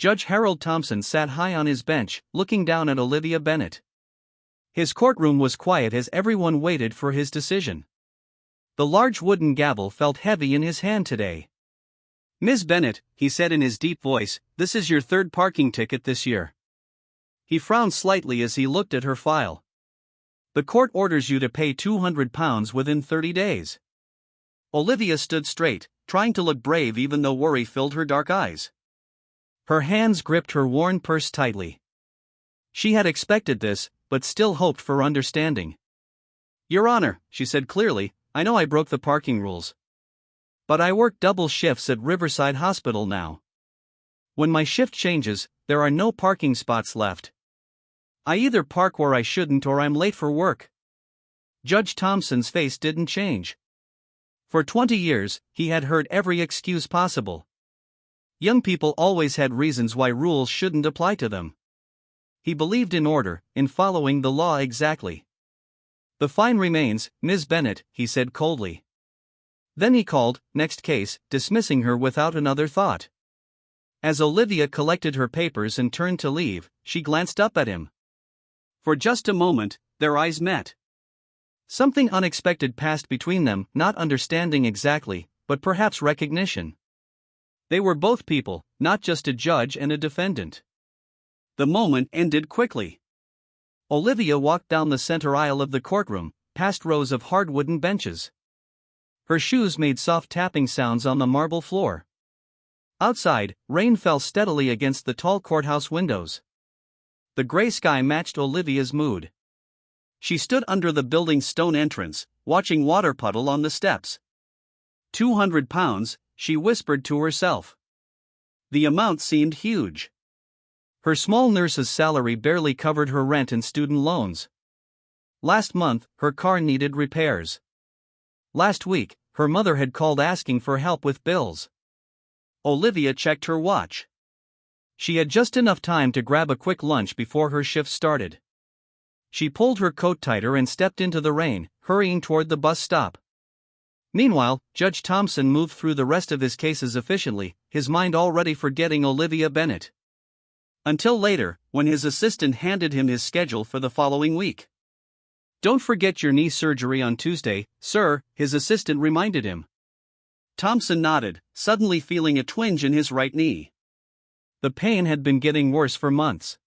Judge Harold Thompson sat high on his bench, looking down at Olivia Bennet. His courtroom was quiet as everyone waited for his decision. The large wooden gavel felt heavy in his hand today. "Ms. Bennet," he said in his deep voice, "this is your third parking ticket this year." He frowned slightly as he looked at her file. "The court orders you to pay £200 within 30 days. Olivia stood straight, trying to look brave even though worry filled her dark eyes. Her hands gripped her worn purse tightly. She had expected this, but still hoped for understanding. "Your Honor," she said clearly, "I know I broke the parking rules. But I work double shifts at Riverside Hospital now. When my shift changes, there are no parking spots left. I either park where I shouldn't or I'm late for work." Judge Thompson's face didn't change. For 20 years, he had heard every excuse possible. Young people always had reasons why rules shouldn't apply to them. He believed in order, in following the law exactly. "The fine remains, Ms. Bennet," he said coldly. Then he called, "Next case," dismissing her without another thought. As Olivia collected her papers and turned to leave, she glanced up at him. For just a moment, their eyes met. Something unexpected passed between them, not understanding exactly, but perhaps recognition. They were both people, not just a judge and a defendant. The moment ended quickly. Olivia walked down the center aisle of the courtroom, past rows of hard wooden benches. Her shoes made soft tapping sounds on the marble floor. Outside, rain fell steadily against the tall courthouse windows. The gray sky matched Olivia's mood. She stood under the building's stone entrance, watching water puddle on the steps. £200, she whispered to herself. The amount seemed huge. Her small nurse's salary barely covered her rent and student loans. Last month, her car needed repairs. Last week, her mother had called asking for help with bills. Olivia checked her watch. She had just enough time to grab a quick lunch before her shift started. She pulled her coat tighter and stepped into the rain, hurrying toward the bus stop. Meanwhile, Judge Thompson moved through the rest of his cases efficiently, his mind already forgetting Olivia Bennet. Until later, when his assistant handed him his schedule for the following week. "Don't forget your knee surgery on Tuesday, sir," his assistant reminded him. Thompson nodded, suddenly feeling a twinge in his right knee. The pain had been getting worse for months.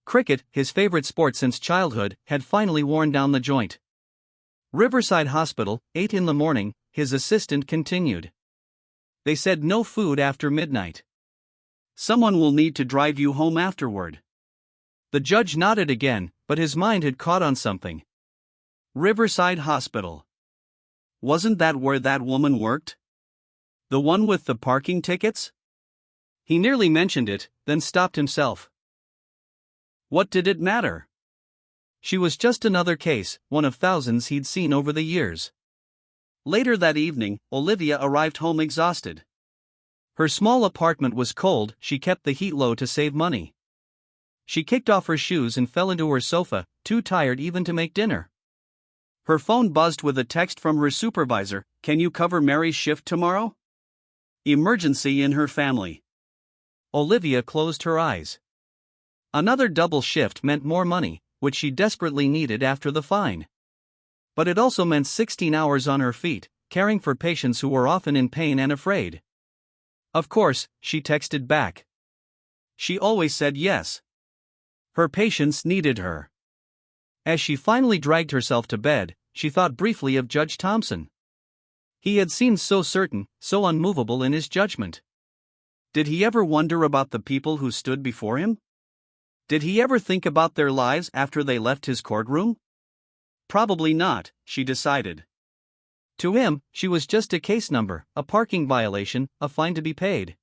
Cricket, his favorite sport since childhood, had finally worn down the joint. Riverside Hospital, 8 in the morning, his assistant continued. "They said no food after midnight. Someone will need to drive you home afterward." The judge nodded again, but his mind had caught on something. Riverside Hospital. Wasn't that where that woman worked? The one with the parking tickets? He nearly mentioned it, then stopped himself. What did it matter? She was just another case, one of thousands he'd seen over the years. Later that evening, Olivia arrived home exhausted. Her small apartment was cold, she kept the heat low to save money. She kicked off her shoes and fell into her sofa, too tired even to make dinner. Her phone buzzed with a text from her supervisor, "Can you cover Mary's shift tomorrow? Emergency in her family." Olivia closed her eyes. Another double shift meant more money, which she desperately needed after the fine. But it also meant 16 hours on her feet, caring for patients who were often in pain and afraid. Of course, she texted back. She always said yes. Her patients needed her. As she finally dragged herself to bed, she thought briefly of Judge Thompson. He had seemed so certain, so unmovable in his judgment. Did he ever wonder about the people who stood before him? Did he ever think about their lives after they left his courtroom? Probably not, she decided. To him, she was just a case number, a parking violation, a fine to be paid.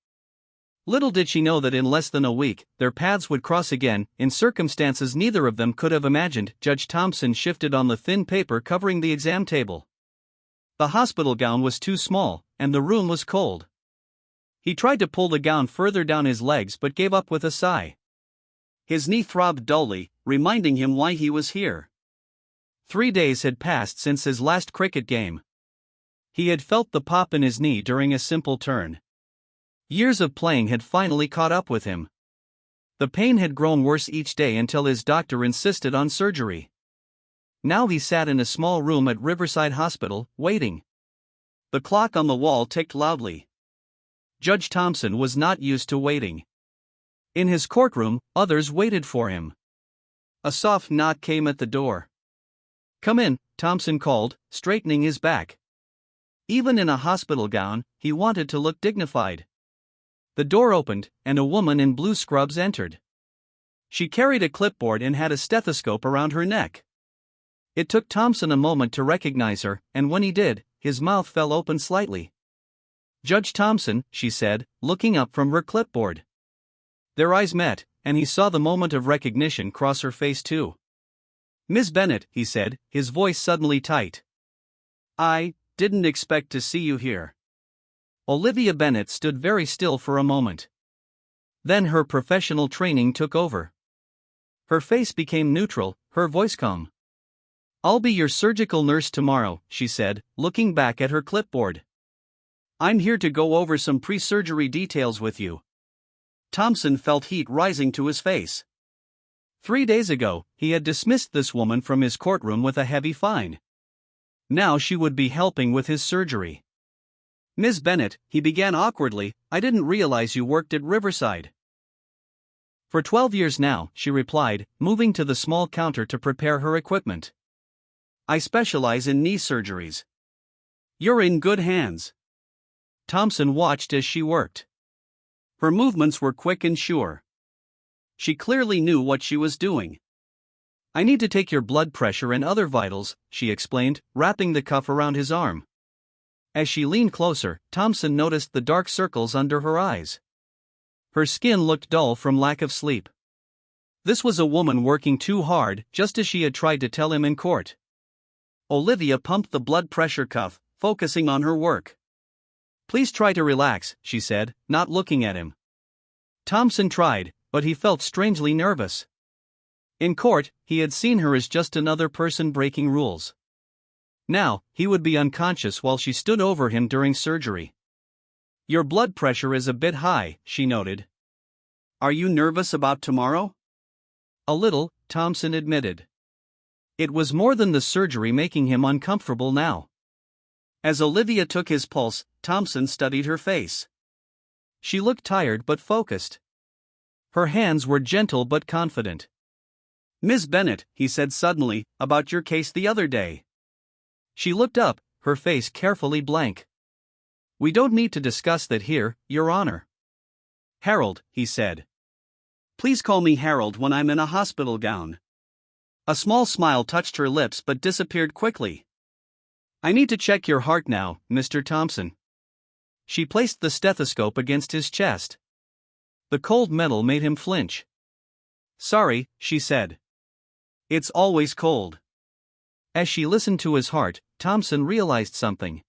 Little did she know that in less than a week, their paths would cross again, in circumstances neither of them could have imagined. Judge Thompson shifted on the thin paper covering the exam table. The hospital gown was too small, and the room was cold. He tried to pull the gown further down his legs but gave up with a sigh. His knee throbbed dully, reminding him why he was here. 3 days had passed since his last cricket game. He had felt the pop in his knee during a simple turn. Years of playing had finally caught up with him. The pain had grown worse each day until his doctor insisted on surgery. Now he sat in a small room at Riverside Hospital, waiting. The clock on the wall ticked loudly. Judge Thompson was not used to waiting. In his courtroom, others waited for him. A soft knock came at the door. "Come in," Thompson called, straightening his back. Even in a hospital gown, he wanted to look dignified. The door opened, and a woman in blue scrubs entered. She carried a clipboard and had a stethoscope around her neck. It took Thompson a moment to recognize her, and when he did, his mouth fell open slightly. "Judge Thompson," she said, looking up from her clipboard. Their eyes met, and he saw the moment of recognition cross her face too. "Ms. Bennett," he said, his voice suddenly tight. "I didn't expect to see you here." Olivia Bennett stood very still for a moment. Then her professional training took over. Her face became neutral, her voice calm. "I'll be your surgical nurse tomorrow," she said, looking back at her clipboard. "I'm here to go over some pre-surgery details with you." Thompson felt heat rising to his face. 3 days ago, he had dismissed this woman from his courtroom with a heavy fine. Now she would be helping with his surgery. "Ms. Bennett," he began awkwardly, "I didn't realize you worked at Riverside." "For 12 years now," she replied, moving to the small counter to prepare her equipment. "I specialize in knee surgeries." "You're in good hands." Thompson watched as she worked. Her movements were quick and sure. She clearly knew what she was doing. "I need to take your blood pressure and other vitals," she explained, wrapping the cuff around his arm. As she leaned closer, Thompson noticed the dark circles under her eyes. Her skin looked dull from lack of sleep. This was a woman working too hard, just as she had tried to tell him in court. Olivia pumped the blood pressure cuff, focusing on her work. "Please try to relax," she said, not looking at him. Thompson tried, but he felt strangely nervous. In court, he had seen her as just another person breaking rules. Now, he would be unconscious while she stood over him during surgery. "Your blood pressure is a bit high," she noted. "Are you nervous about tomorrow?" "A little," Thompson admitted. It was more than the surgery making him uncomfortable now. As Olivia took his pulse, Thompson studied her face. She looked tired but focused. Her hands were gentle but confident. "Ms. Bennett," he said suddenly, "about your case the other day." She looked up, her face carefully blank. "We don't need to discuss that here, Your Honor." "Harold," he said. "Please call me Harold when I'm in a hospital gown." A small smile touched her lips but disappeared quickly. "I need to check your heart now, Mr. Thompson." She placed the stethoscope against his chest. The cold metal made him flinch. "Sorry," she said. "It's always cold." As she listened to his heart, Thompson realized something.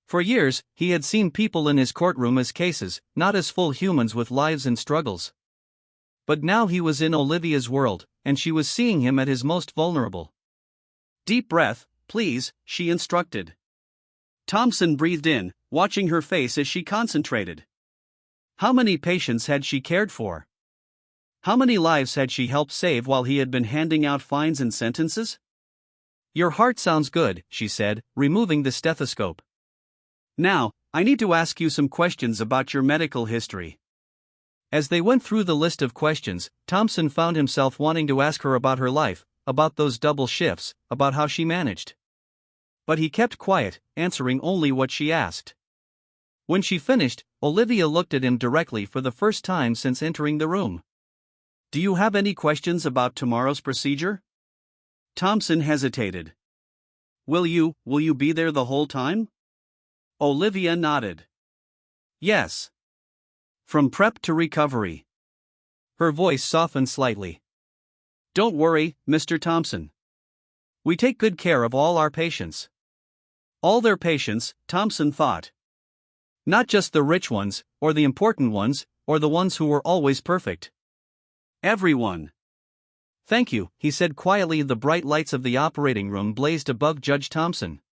For years, he had seen people in his courtroom as cases, not as full humans with lives and struggles. But now he was in Olivia's world, and she was seeing him at his most vulnerable. "Deep breath, please," she instructed. Thompson breathed in, watching her face as she concentrated. How many patients had she cared for? How many lives had she helped save while he had been handing out fines and sentences? "Your heart sounds good," she said, removing the stethoscope. "Now, I need to ask you some questions about your medical history." As they went through the list of questions, Thompson found himself wanting to ask her about her life, about those double shifts, about how she managed. But he kept quiet, answering only what she asked. When she finished, Olivia looked at him directly for the first time since entering the room. "Do you have any questions about tomorrow's procedure?" Thompson hesitated. Will you be there the whole time?" Olivia nodded. "Yes. From prep to recovery." Her voice softened slightly. "Don't worry, Mr. Thompson. We take good care of all our patients." All their patients, Thompson thought. Not just the rich ones, or the important ones, or the ones who were always perfect. Everyone. "Thank you," he said quietly. The bright lights of the operating room blazed above Judge Thompson.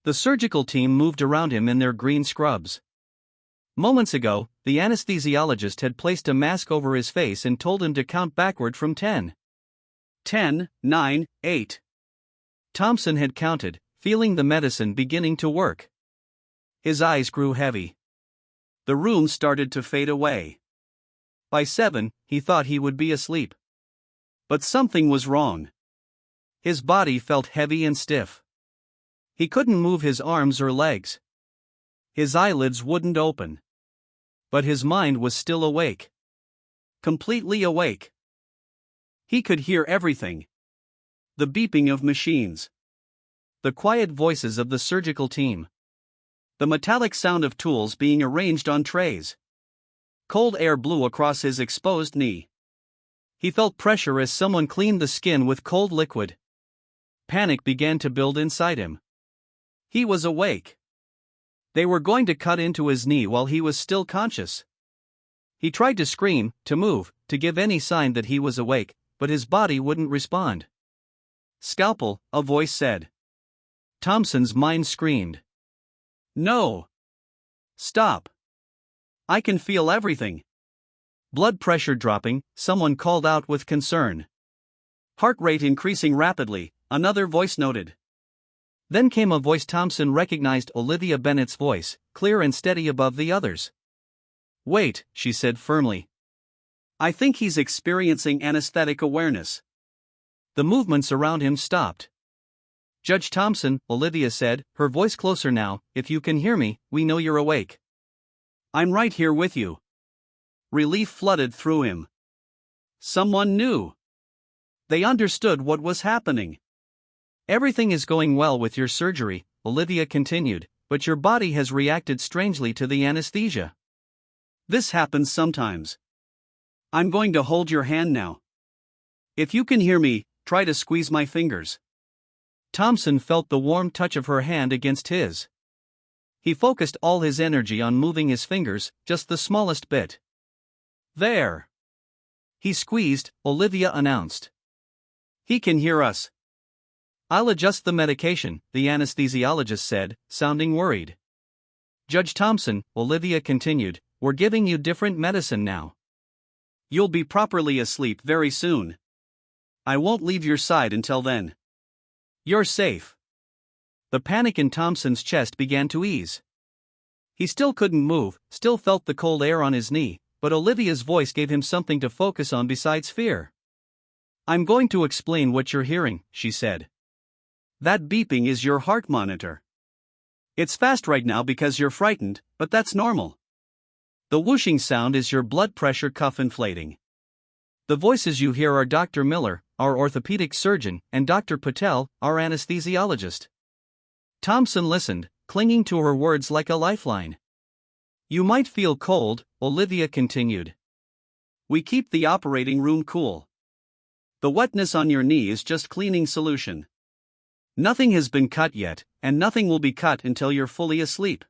The surgical team moved around him in their green scrubs. Moments ago, the anesthesiologist had placed a mask over his face and told him to count backward from 10. 10, 9, 8. Thompson had counted, feeling the medicine beginning to work. His eyes grew heavy. The room started to fade away. By 7, he thought he would be asleep. But something was wrong. His body felt heavy and stiff. He couldn't move his arms or legs. His eyelids wouldn't open. But his mind was still awake. Completely awake. He could hear everything. The beeping of machines. The quiet voices of the surgical team. The metallic sound of tools being arranged on trays. Cold air blew across his exposed knee. He felt pressure as someone cleaned the skin with cold liquid. Panic began to build inside him. He was awake. They were going to cut into his knee while he was still conscious. He tried to scream, to move, to give any sign that he was awake, but his body wouldn't respond. Scalpel, a voice said. Thompson's mind screamed. No. Stop. I can feel everything. Blood pressure dropping, someone called out with concern. Heart rate increasing rapidly, another voice noted. Then came a voice Thompson recognized, Olivia Bennett's voice, clear and steady above the others. Wait, she said firmly. I think he's experiencing anesthetic awareness. The movements around him stopped. Judge Thompson, Olivia said, her voice closer now, if you can hear me, we know you're awake. I'm right here with you. Relief flooded through him. Someone knew. They understood what was happening. Everything is going well with your surgery, Olivia continued, but your body has reacted strangely to the anesthesia. This happens sometimes. I'm going to hold your hand now. If you can hear me, try to squeeze my fingers. Thompson felt the warm touch of her hand against his. He focused all his energy on moving his fingers, just the smallest bit. There. He squeezed, Olivia announced. He can hear us. I'll adjust the medication, the anesthesiologist said, sounding worried. Judge Thompson, Olivia continued, we're giving you different medicine now. You'll be properly asleep very soon. I won't leave your side until then. You're safe. The panic in Thompson's chest began to ease. He still couldn't move, still felt the cold air on his knee, but Olivia's voice gave him something to focus on besides fear. I'm going to explain what you're hearing, she said. That beeping is your heart monitor. It's fast right now because you're frightened, but that's normal. The whooshing sound is your blood pressure cuff inflating. The voices you hear are Dr. Miller, our orthopedic surgeon, and Dr. Patel, our anesthesiologist. Thompson listened, clinging to her words like a lifeline. You might feel cold, Olivia continued. We keep the operating room cool. The wetness on your knee is just cleaning solution. Nothing has been cut yet, and nothing will be cut until you're fully asleep.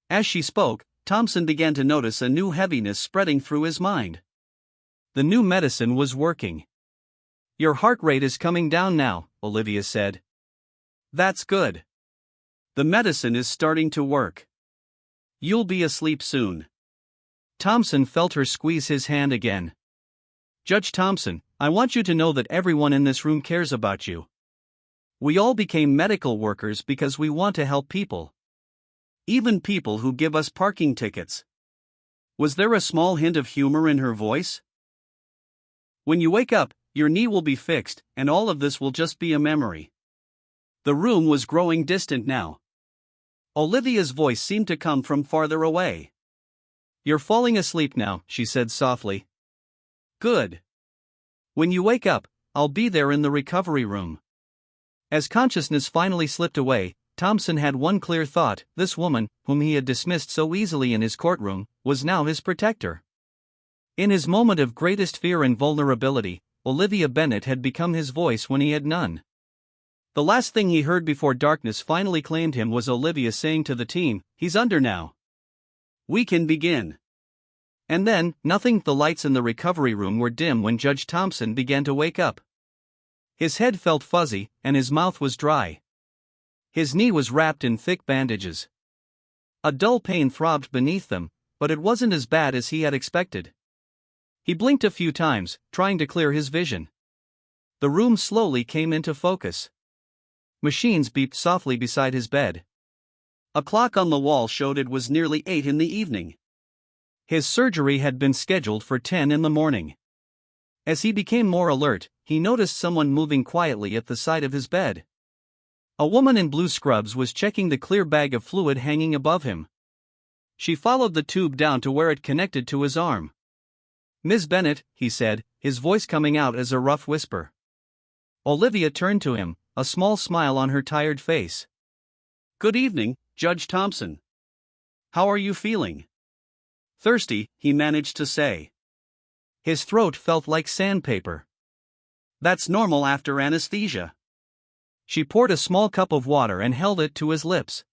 As she spoke, Thompson began to notice a new heaviness spreading through his mind. The new medicine was working. Your heart rate is coming down now, Olivia said. That's good. The medicine is starting to work. You'll be asleep soon. Thompson felt her squeeze his hand again. Judge Thompson, I want you to know that everyone in this room cares about you. We all became medical workers because we want to help people. Even people who give us parking tickets. Was there a small hint of humor in her voice? When you wake up, your knee will be fixed, and all of this will just be a memory. The room was growing distant now. Olivia's voice seemed to come from farther away. You're falling asleep now, she said softly. Good. When you wake up, I'll be there in the recovery room. As consciousness finally slipped away, Thompson had one clear thought: this woman, whom he had dismissed so easily in his courtroom, was now his protector. In his moment of greatest fear and vulnerability, Olivia Bennett had become his voice when he had none. The last thing he heard before darkness finally claimed him was Olivia saying to the team, he's under now. We can begin. And then, nothing. The lights in the recovery room were dim when Judge Thompson began to wake up. His head felt fuzzy, and his mouth was dry. His knee was wrapped in thick bandages. A dull pain throbbed beneath them, but it wasn't as bad as he had expected. He blinked a few times, trying to clear his vision. The room slowly came into focus. Machines beeped softly beside his bed. A clock on the wall showed it was nearly 8 in the evening. His surgery had been scheduled for 10 in the morning. As he became more alert, he noticed someone moving quietly at the side of his bed. A woman in blue scrubs was checking the clear bag of fluid hanging above him. She followed the tube down to where it connected to his arm. "Ms. Bennett," he said, his voice coming out as a rough whisper. Olivia turned to him, a small smile on her tired face. "Good evening, Judge Thompson. How are you feeling?" "Thirsty," he managed to say. His throat felt like sandpaper. "That's normal after anesthesia." She poured a small cup of water and held it to his lips.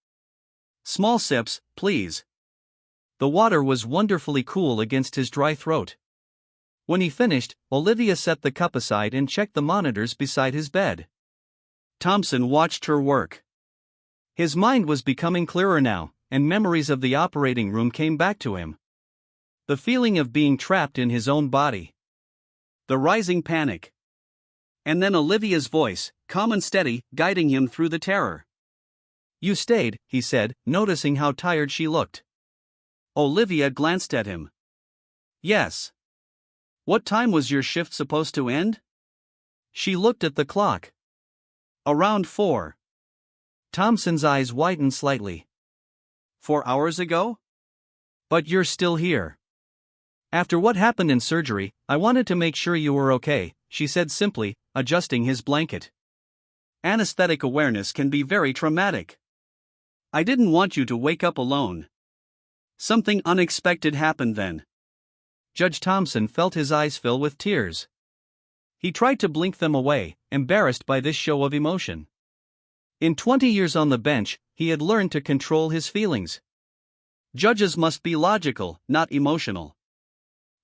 "Small sips, please." The water was wonderfully cool against his dry throat. When he finished, Olivia set the cup aside and checked the monitors beside his bed. Thompson watched her work. His mind was becoming clearer now, and memories of the operating room came back to him. The feeling of being trapped in his own body. The rising panic. And then Olivia's voice, calm and steady, guiding him through the terror. "You stayed," he said, noticing how tired she looked. Olivia glanced at him. "Yes." "What time was your shift supposed to end?" She looked at the clock. "Around 4. Thompson's eyes widened slightly. 4 hours ago? But you're still here. "After what happened in surgery, I wanted to make sure you were okay," she said simply, adjusting his blanket. "Anesthetic awareness can be very traumatic. I didn't want you to wake up alone." "Something unexpected happened then." Judge Thompson felt his eyes fill with tears. He tried to blink them away, embarrassed by this show of emotion. In 20 years on the bench, he had learned to control his feelings. Judges must be logical, not emotional.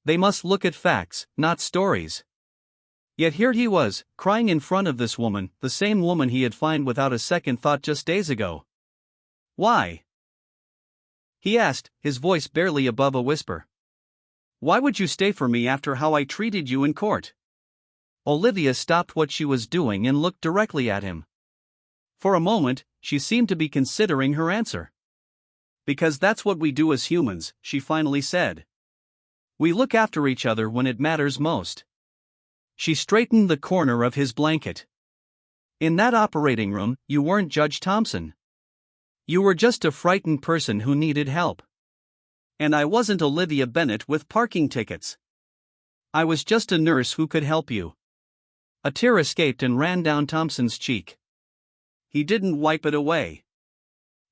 They must look at facts, not stories. Yet here he was, crying in front of this woman, the same woman he had fined without a second thought just days ago. "Why?" he asked, his voice barely above a whisper. "Why would you stay for me after how I treated you in court?" Olivia stopped what she was doing and looked directly at him. For a moment, she seemed to be considering her answer. "Because that's what we do as humans," she finally said. "We look after each other when it matters most." She straightened the corner of his blanket. "In that operating room, you weren't Judge Thompson. You were just a frightened person who needed help. And I wasn't Olivia Bennett with parking tickets. I was just a nurse who could help you." A tear escaped and ran down Thompson's cheek. He didn't wipe it away.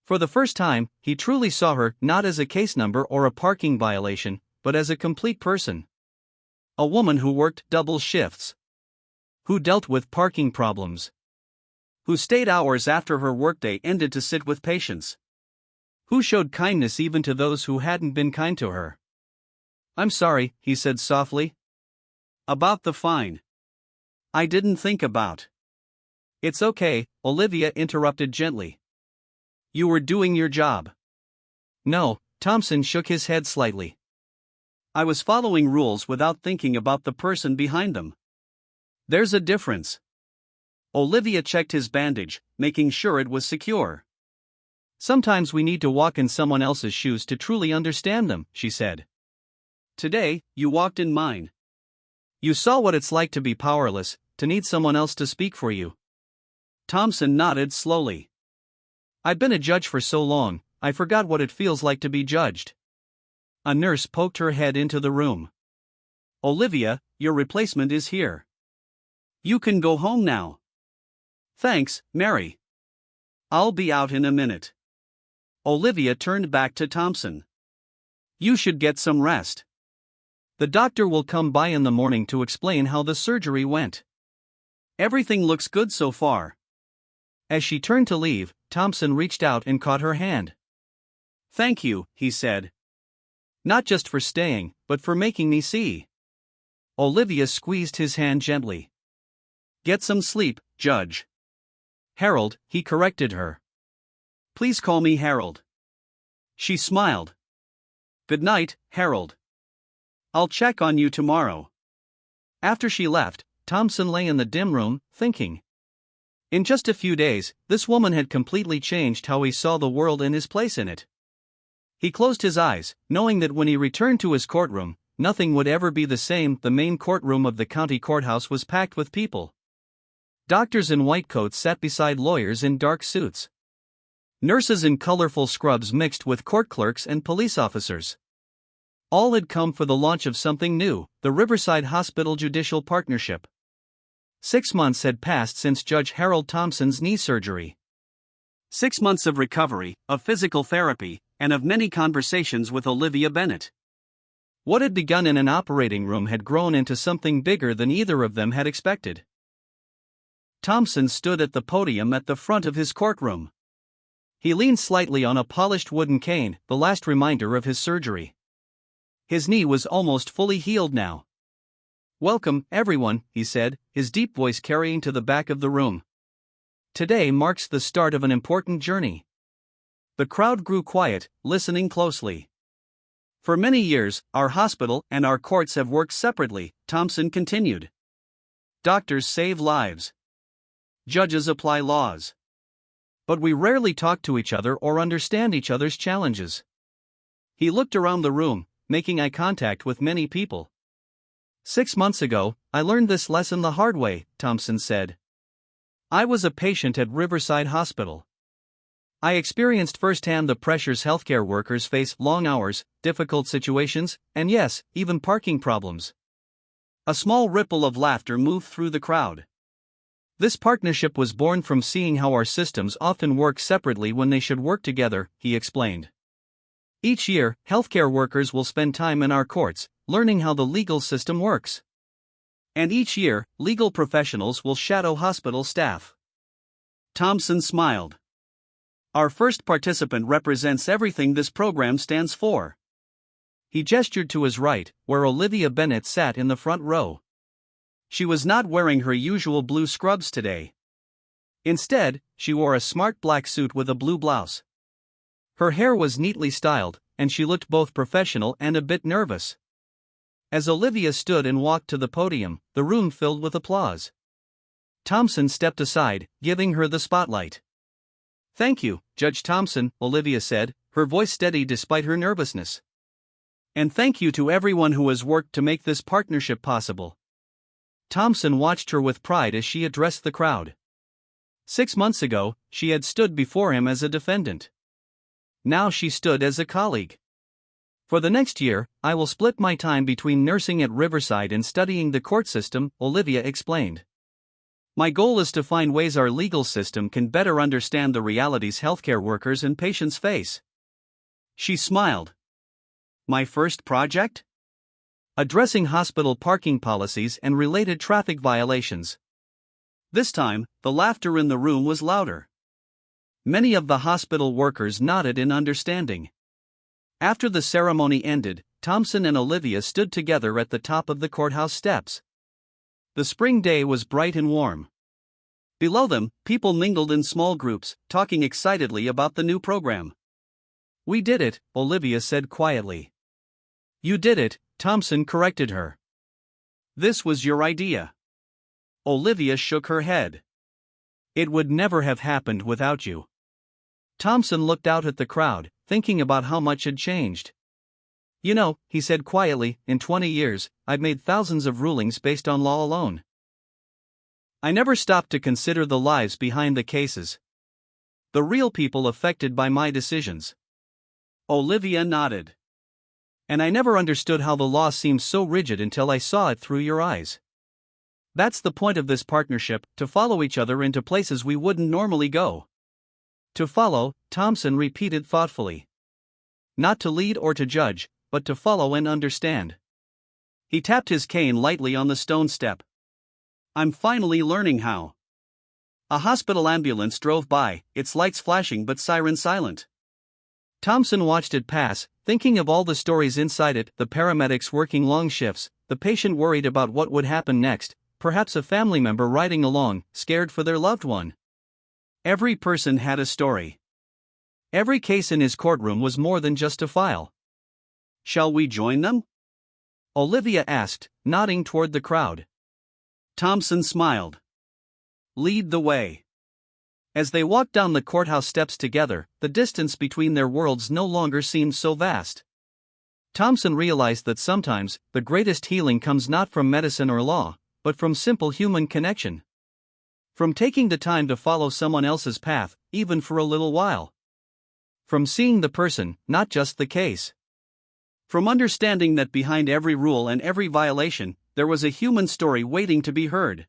For the first time, he truly saw her not as a case number or a parking violation, but as a complete person. A woman who worked double shifts. Who dealt with parking problems. Who stayed hours after her workday ended to sit with patients. Who showed kindness even to those who hadn't been kind to her. "I'm sorry," he said softly. "About the fine. I didn't think about." "It's okay," Olivia interrupted gently. "You were doing your job." "No," Thompson shook his head slightly. "I was following rules without thinking about the person behind them. There's a difference." Olivia checked his bandage, making sure it was secure. "Sometimes we need to walk in someone else's shoes to truly understand them," she said. "Today, you walked in mine. You saw what it's like to be powerless, to need someone else to speak for you." Thompson nodded slowly. "I've been a judge for so long, I forgot what it feels like to be judged." A nurse poked her head into the room. "Olivia, your replacement is here. You can go home now." "Thanks, Mary. I'll be out in a minute." Olivia turned back to Thompson. "You should get some rest. The doctor will come by in the morning to explain how the surgery went. Everything looks good so far." As she turned to leave, Thompson reached out and caught her hand. "Thank you," he said. "Not just for staying, but for making me see." Olivia squeezed his hand gently. "Get some sleep, Judge." "Harold," he corrected her. "Please call me Harold." She smiled. "Good night, Harold. I'll check on you tomorrow." After she left, Thompson lay in the dim room, thinking. In just a few days, this woman had completely changed how he saw the world and his place in it. He closed his eyes, knowing that when he returned to his courtroom, nothing would ever be the same. The main courtroom of the county courthouse was packed with people. Doctors in white coats sat beside lawyers in dark suits. Nurses in colorful scrubs mixed with court clerks and police officers. All had come for the launch of something new, the Riverside Hospital Judicial Partnership. 6 months had passed since Judge Harold Thompson's knee surgery. 6 months of recovery, of physical therapy, and of many conversations with Olivia Bennett. What had begun in an operating room had grown into something bigger than either of them had expected. Thompson stood at the podium at the front of his courtroom. He leaned slightly on a polished wooden cane, the last reminder of his surgery. His knee was almost fully healed now. "Welcome, everyone," he said, his deep voice carrying to the back of the room. "Today marks the start of an important journey." The crowd grew quiet, listening closely. "For many years, our hospital and our courts have worked separately," Thompson continued. "Doctors save lives. Judges apply laws. But we rarely talk to each other or understand each other's challenges." He looked around the room, making eye contact with many people. "6 months ago, I learned this lesson the hard way," Thompson said. "I was a patient at Riverside Hospital. I experienced firsthand the pressures healthcare workers face: long hours, difficult situations, and yes, even parking problems." A small ripple of laughter moved through the crowd. "This partnership was born from seeing how our systems often work separately when they should work together," he explained. "Each year, healthcare workers will spend time in our courts, learning how the legal system works. And each year, legal professionals will shadow hospital staff." Thompson smiled. "Our first participant represents everything this program stands for." He gestured to his right, where Olivia Bennett sat in the front row. She was not wearing her usual blue scrubs today. Instead, she wore a smart black suit with a blue blouse. Her hair was neatly styled, and she looked both professional and a bit nervous. As Olivia stood and walked to the podium, the room filled with applause. Thompson stepped aside, giving her the spotlight. "Thank you, Judge Thompson," Olivia said, her voice steady despite her nervousness. "And thank you to everyone who has worked to make this partnership possible." Thompson watched her with pride as she addressed the crowd. 6 months ago, she had stood before him as a defendant. Now she stood as a colleague. "For the next year, I will split my time between nursing at Riverside and studying the court system," Olivia explained. "My goal is to find ways our legal system can better understand the realities healthcare workers and patients face." She smiled. "My first project? Addressing hospital parking policies and related traffic violations." This time, the laughter in the room was louder. Many of the hospital workers nodded in understanding. After the ceremony ended, Thompson and Olivia stood together at the top of the courthouse steps. The spring day was bright and warm. Below them, people mingled in small groups, talking excitedly about the new program. "We did it," Olivia said quietly. "You did it," Thompson corrected her. "This was your idea." Olivia shook her head. "It would never have happened without you." Thompson looked out at the crowd, thinking about how much had changed. "You know," he said quietly, "in 20 years, I've made thousands of rulings based on law alone. I never stopped to consider the lives behind the cases. The real people affected by my decisions." Olivia nodded. "And I never understood how the law seems so rigid until I saw it through your eyes. That's the point of this partnership, to follow each other into places we wouldn't normally go." "To follow," Thompson repeated thoughtfully. "Not to lead or to judge, but to follow and understand." He tapped his cane lightly on the stone step. "I'm finally learning how." A hospital ambulance drove by, its lights flashing but siren silent. Thompson watched it pass, thinking of all the stories inside it: the paramedics working long shifts, the patient worried about what would happen next, perhaps a family member riding along, scared for their loved one. Every person had a story. Every case in his courtroom was more than just a file. Shall we join them? Olivia asked, nodding toward the crowd. Thompson smiled. Lead the way. As they walked down the courthouse steps together, the distance between their worlds no longer seemed so vast. Thompson realized that sometimes, the greatest healing comes not from medicine or law, but from simple human connection. From taking the time to follow someone else's path, even for a little while. From seeing the person, not just the case. From understanding that behind every rule and every violation, there was a human story waiting to be heard.